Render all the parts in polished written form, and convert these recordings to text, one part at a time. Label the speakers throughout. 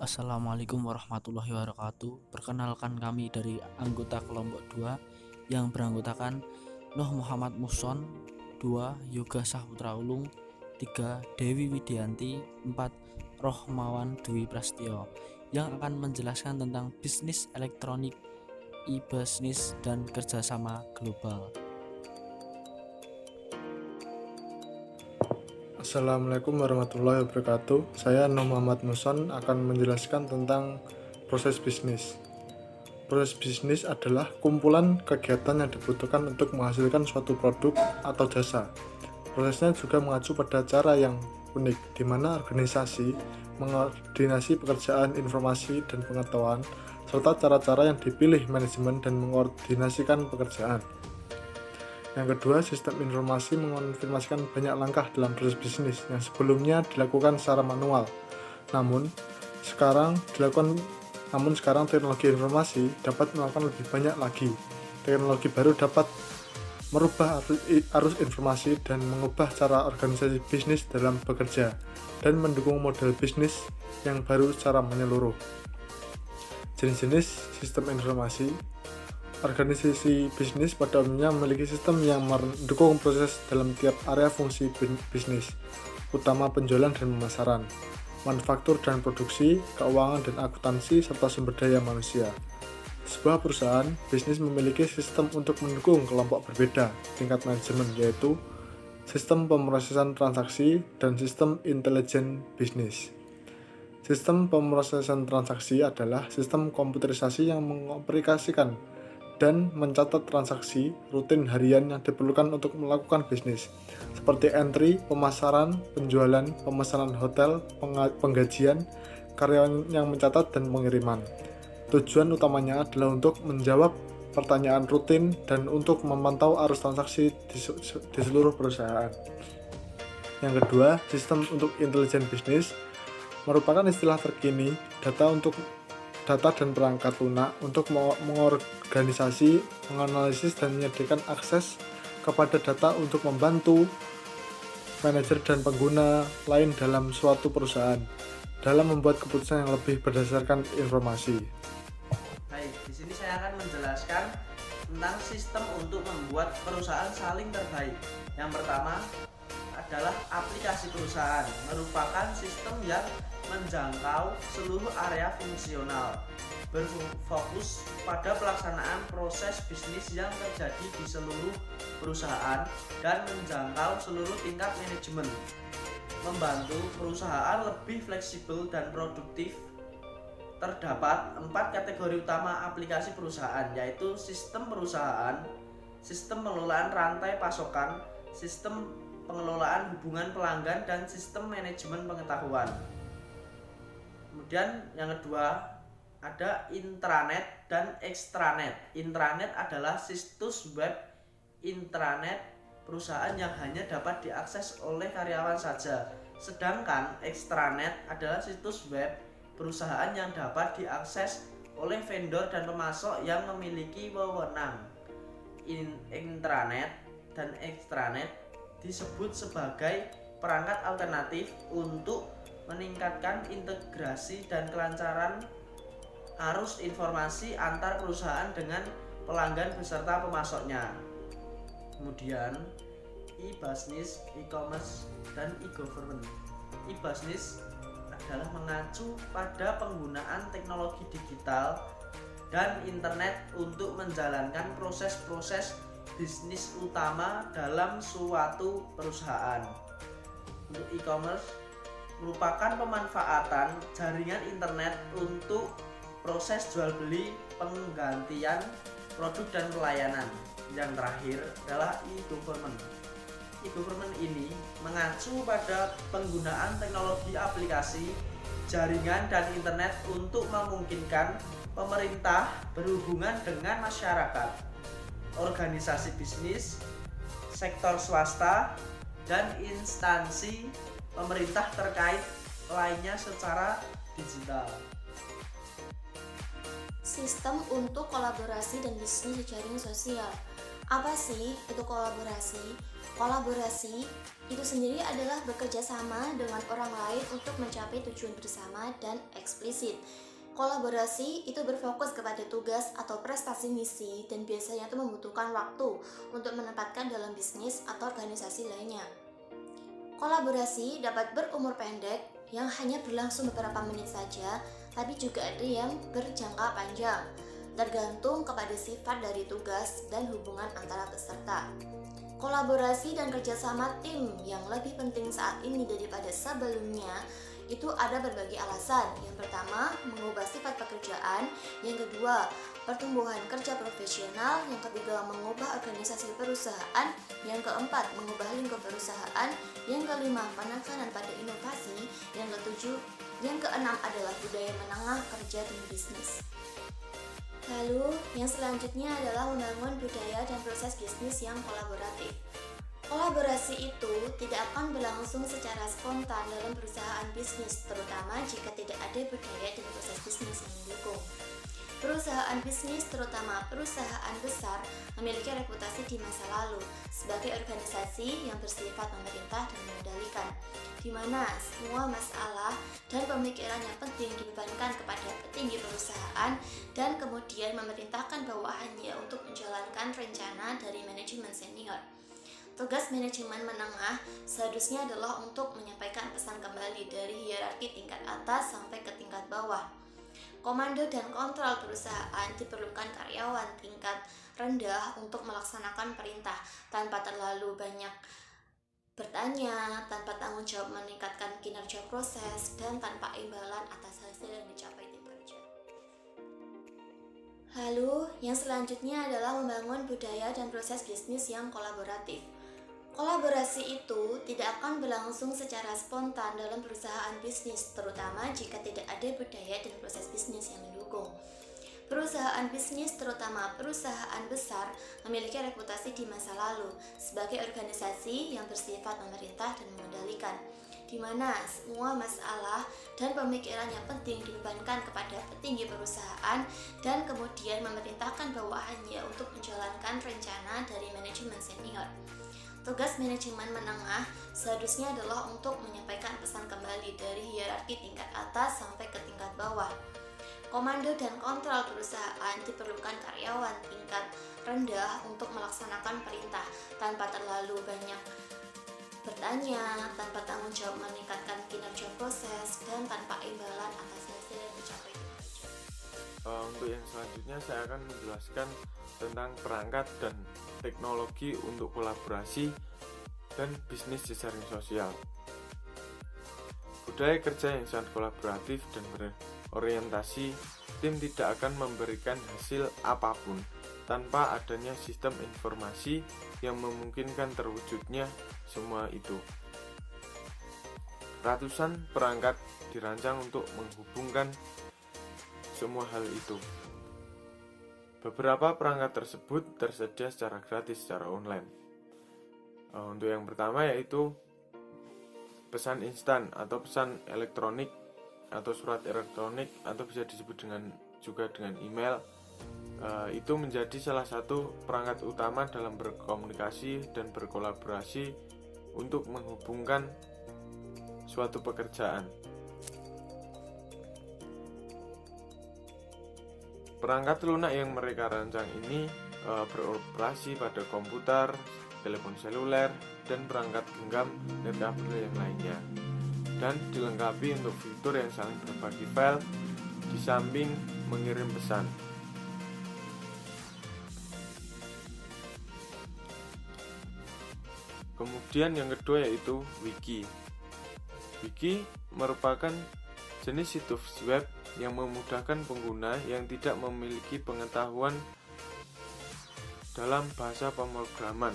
Speaker 1: Assalamualaikum warahmatullahi wabarakatuh. Perkenalkan, kami dari anggota kelompok 2 yang beranggotakan Nuh Muhammad Muhson, 2 Yoga Saputra Ulung, 3 Dewi Widianti, 4 Rohmawan Dwi Prastyo, yang akan menjelaskan tentang bisnis elektronik, e-bisnis, dan kerjasama global.
Speaker 2: Assalamualaikum warahmatullahi wabarakatuh. Saya Nuh Muhammad Muhson akan menjelaskan tentang proses bisnis. Proses bisnis adalah kumpulan kegiatan yang dibutuhkan untuk menghasilkan suatu produk atau jasa. Prosesnya juga mengacu pada cara yang unik, di mana organisasi mengkoordinasi pekerjaan informasi dan pengetahuan, serta cara-cara yang dipilih manajemen dan mengkoordinasikan pekerjaan. Yang kedua, sistem informasi mengonfirmasikan banyak langkah dalam proses bisnis yang sebelumnya dilakukan secara manual. Namun sekarang teknologi informasi dapat melakukan lebih banyak lagi. Teknologi baru dapat merubah arus informasi dan mengubah cara organisasi bisnis dalam bekerja dan mendukung model bisnis yang baru secara menyeluruh. Jenis-jenis sistem informasi. Organisasi bisnis pada umumnya memiliki sistem yang mendukung proses dalam tiap area fungsi bisnis, utama penjualan dan pemasaran, manufaktur dan produksi, keuangan dan akuntansi, serta sumber daya manusia. Sebuah perusahaan bisnis memiliki sistem untuk mendukung kelompok berbeda tingkat manajemen, yaitu sistem pemrosesan transaksi dan sistem intelijen bisnis. Sistem pemrosesan transaksi adalah sistem komputerisasi yang mengaplikasikan dan mencatat transaksi rutin harian yang diperlukan untuk melakukan bisnis, seperti entry, pemasaran, penjualan, pemesanan hotel, penggajian, karyawan yang mencatat, dan pengiriman. Tujuan utamanya adalah untuk menjawab pertanyaan rutin dan untuk memantau arus transaksi di seluruh perusahaan. Yang kedua, sistem untuk intelijen bisnis merupakan istilah terkini data dan perangkat lunak untuk mengorganisasi, menganalisis, dan menyediakan akses kepada data untuk membantu manajer dan pengguna lain dalam suatu perusahaan dalam membuat keputusan yang lebih berdasarkan informasi.
Speaker 3: Baik, di sini saya akan menjelaskan tentang sistem untuk membuat perusahaan saling terbaik. Yang pertama adalah aplikasi perusahaan, merupakan sistem yang menjangkau seluruh area fungsional, berfokus pada pelaksanaan proses bisnis yang terjadi di seluruh perusahaan dan menjangkau seluruh tingkat manajemen, membantu perusahaan lebih fleksibel dan produktif. Terdapat 4 kategori utama aplikasi perusahaan, yaitu sistem perusahaan, sistem pengelolaan rantai pasokan, sistem pengelolaan hubungan pelanggan, dan sistem manajemen pengetahuan. Kemudian yang kedua ada intranet dan extranet. Intranet adalah situs web intranet perusahaan yang hanya dapat diakses oleh karyawan saja. Sedangkan extranet adalah situs web perusahaan yang dapat diakses oleh vendor dan pemasok yang memiliki wewenang. Intranet dan extranet disebut sebagai perangkat alternatif untuk meningkatkan integrasi dan kelancaran arus informasi antar perusahaan dengan pelanggan beserta pemasoknya. Kemudian e-business, e-commerce, dan e-government. E-business adalah mengacu pada penggunaan teknologi digital dan internet untuk menjalankan proses-proses bisnis utama dalam suatu perusahaan. Untuk e-commerce merupakan pemanfaatan jaringan internet untuk proses jual beli, penggantian produk, dan pelayanan. Yang terakhir adalah e-government. E-government ini mengacu pada penggunaan teknologi aplikasi, jaringan, dan internet untuk memungkinkan pemerintah berhubungan dengan masyarakat, organisasi bisnis, sektor swasta, dan instansi pemerintah terkait lainnya secara digital.
Speaker 4: Sistem untuk kolaborasi dan bisnis jejaring sosial Apa sih itu kolaborasi? Kolaborasi itu sendiri adalah bekerja sama dengan orang lain untuk mencapai tujuan bersama dan eksplisit. Kolaborasi itu berfokus kepada tugas atau prestasi misi dan biasanya itu membutuhkan waktu untuk menempatkan dalam bisnis atau organisasi lainnya. Kolaborasi dapat berumur pendek yang hanya berlangsung beberapa menit saja, tapi juga ada yang berjangka panjang, tergantung kepada sifat dari tugas dan hubungan antara peserta. Kolaborasi dan kerjasama tim yang lebih penting saat ini daripada sebelumnya itu ada berbagai alasan. Yang pertama, mengubah sifat pekerjaan. Yang kedua, pertumbuhan kerja profesional. Yang ketiga, mengubah organisasi perusahaan. Yang keempat, mengubah lingkup perusahaan. Yang kelima, penekanan pada inovasi. Yang keenam adalah budaya menengah kerja dan bisnis. Lalu, yang selanjutnya adalah membangun budaya dan proses bisnis yang kolaboratif. Kolaborasi itu tidak akan berlangsung secara spontan dalam perusahaan bisnis, terutama jika tidak ada budaya dan proses bisnis yang mendukung. Perusahaan bisnis, terutama perusahaan besar, memiliki reputasi di masa lalu sebagai organisasi yang bersifat memerintah dan mengendalikan, di mana semua masalah dan pemikiran yang penting dibebankan kepada petinggi perusahaan dan kemudian memerintahkan bawahannya untuk menjalankan rencana dari manajemen senior. Tugas manajemen menengah seharusnya adalah untuk menyampaikan pesan kembali dari hierarki tingkat atas sampai ke tingkat bawah. Komando dan kontrol perusahaan diperlukan karyawan tingkat rendah untuk melaksanakan perintah tanpa terlalu banyak bertanya, tanpa tanggung jawab meningkatkan kinerja proses, dan tanpa imbalan atas hasil yang dicapai tim kerja. Lalu, yang selanjutnya adalah membangun budaya dan proses bisnis yang kolaboratif. Kolaborasi itu tidak akan berlangsung secara spontan dalam perusahaan bisnis, terutama jika tidak ada budaya dan proses bisnis yang mendukung. Perusahaan bisnis, terutama perusahaan besar, memiliki reputasi di masa lalu sebagai organisasi yang bersifat memerintah dan mengendalikan, di mana semua masalah dan pemikiran yang penting dibebankan kepada petinggi perusahaan dan kemudian memerintahkan bawahannya untuk menjalankan rencana dari manajemen senior. Tugas manajemen menengah seharusnya adalah untuk menyampaikan pesan kembali dari hierarki tingkat atas sampai ke tingkat bawah. Komando dan kontrol perusahaan diperlukan karyawan tingkat rendah untuk melaksanakan perintah tanpa terlalu banyak bertanya, tanpa tanggung jawab meningkatkan kinerja proses, dan tanpa imbalan atas hasil yang dicapai tim kerja.
Speaker 5: Untuk yang selanjutnya saya akan menjelaskan tentang perangkat dan teknologi untuk kolaborasi dan bisnis jejaring sosial. Budaya kerja yang sangat kolaboratif dan berorientasi tim tidak akan memberikan hasil apapun tanpa adanya sistem informasi yang memungkinkan terwujudnya semua itu. Ratusan perangkat dirancang untuk menghubungkan semua hal itu. Beberapa perangkat tersebut tersedia secara gratis secara online. Untuk yang pertama yaitu pesan instan atau pesan elektronik atau surat elektronik atau bisa disebut juga dengan email. Itu menjadi salah satu perangkat utama dalam berkomunikasi dan berkolaborasi untuk menghubungkan suatu pekerjaan. Perangkat lunak yang mereka rancang ini beroperasi pada komputer, telepon seluler, dan perangkat genggam nirkabel yang lainnya, dan dilengkapi untuk fitur yang saling berbagi file di samping mengirim pesan. Kemudian yang kedua yaitu wiki. Wiki merupakan jenis situs web yang memudahkan pengguna yang tidak memiliki pengetahuan dalam bahasa pemrograman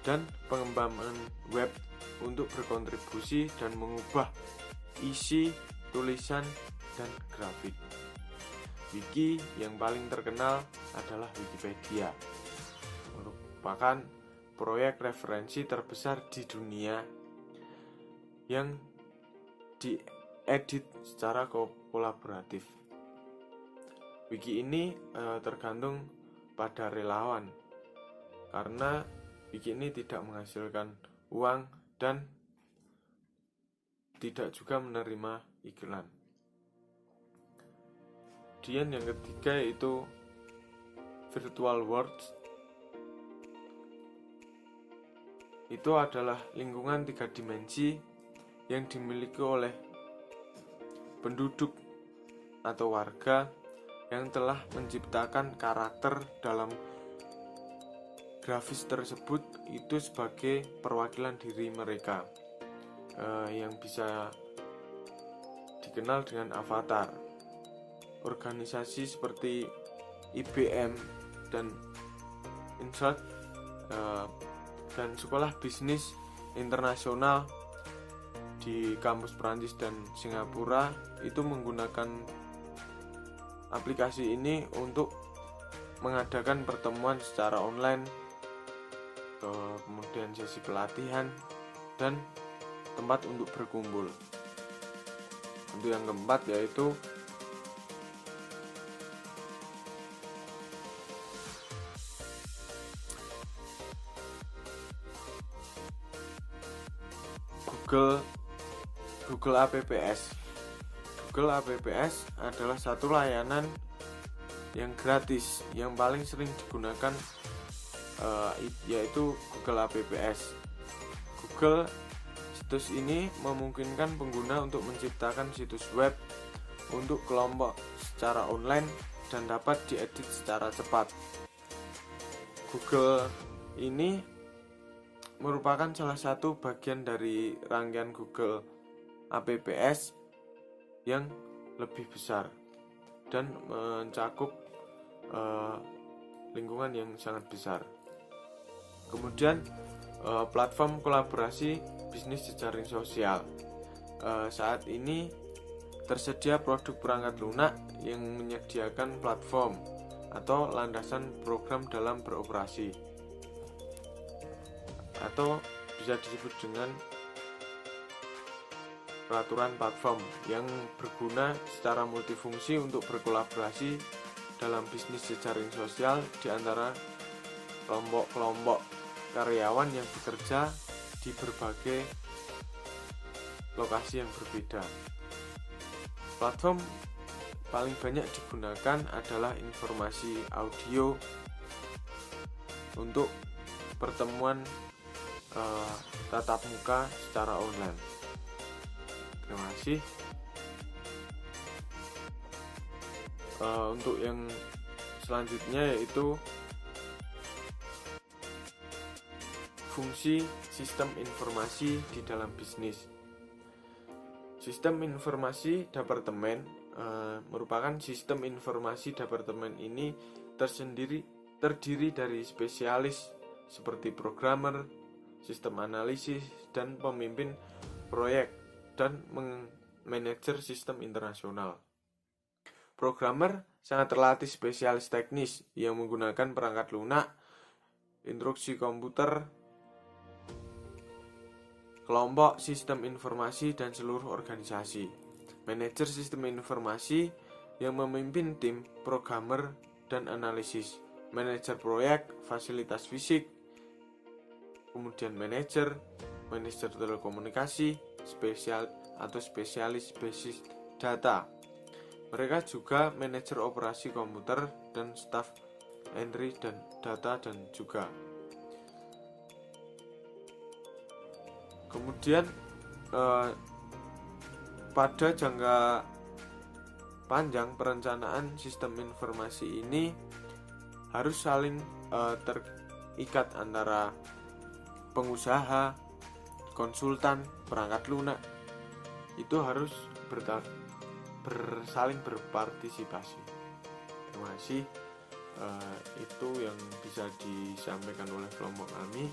Speaker 5: dan pengembangan web untuk berkontribusi dan mengubah isi, tulisan, dan grafik. Wiki yang paling terkenal adalah Wikipedia, merupakan proyek referensi terbesar di dunia yang diedit secara kolaboratif. Wiki ini tergantung pada relawan karena bikin ini tidak menghasilkan uang dan tidak juga menerima iklan. Kemudian yang ketiga yaitu virtual worlds. Itu adalah lingkungan 3 dimensi yang dimiliki oleh penduduk atau warga yang telah menciptakan karakter dalam grafis tersebut itu sebagai perwakilan diri mereka, yang bisa dikenal dengan avatar. Organisasi seperti IBM dan Insert dan sekolah bisnis internasional di kampus Perancis dan Singapura itu menggunakan aplikasi ini untuk mengadakan pertemuan secara online, kemudian sesi pelatihan dan tempat untuk berkumpul. Untuk yang keempat yaitu Google Apps. Google Apps adalah satu layanan yang gratis yang paling sering digunakan, yaitu Google Apps. Google situs ini memungkinkan pengguna untuk menciptakan situs web untuk kelompok secara online dan dapat diedit secara cepat. Google ini merupakan salah satu bagian dari rangkaian Google Apps yang lebih besar dan mencakup lingkungan yang sangat besar. Kemudian platform kolaborasi bisnis jejaring sosial. Saat ini tersedia produk perangkat lunak yang menyediakan platform atau landasan program dalam beroperasi, atau bisa disebut dengan peraturan platform yang berguna secara multifungsi untuk berkolaborasi dalam bisnis jejaring sosial di antara kelompok-kelompok karyawan yang bekerja di berbagai lokasi yang berbeda. Platform paling banyak digunakan adalah informasi audio untuk pertemuan tatap muka secara online. Terima kasih. Untuk yang selanjutnya yaitu fungsi sistem informasi di dalam bisnis. Sistem informasi departemen merupakan sistem informasi departemen ini terdiri dari spesialis seperti programmer, sistem analisis, dan pemimpin proyek dan manajer sistem internasional. Programmer sangat terlatih spesialis teknis yang menggunakan perangkat lunak, instruksi komputer, kelompok sistem informasi, dan seluruh organisasi. Manajer sistem informasi yang memimpin tim programmer dan analisis. Manajer proyek, fasilitas fisik, kemudian manajer telekomunikasi, spesialis basis data. Mereka juga manajer operasi komputer dan staf entry dan data dan juga. Kemudian pada jangka panjang perencanaan sistem informasi ini harus saling terikat antara pengusaha, konsultan, perangkat lunak. Itu harus saling berpartisipasi. Terima kasih. Itu yang bisa disampaikan oleh kelompok kami.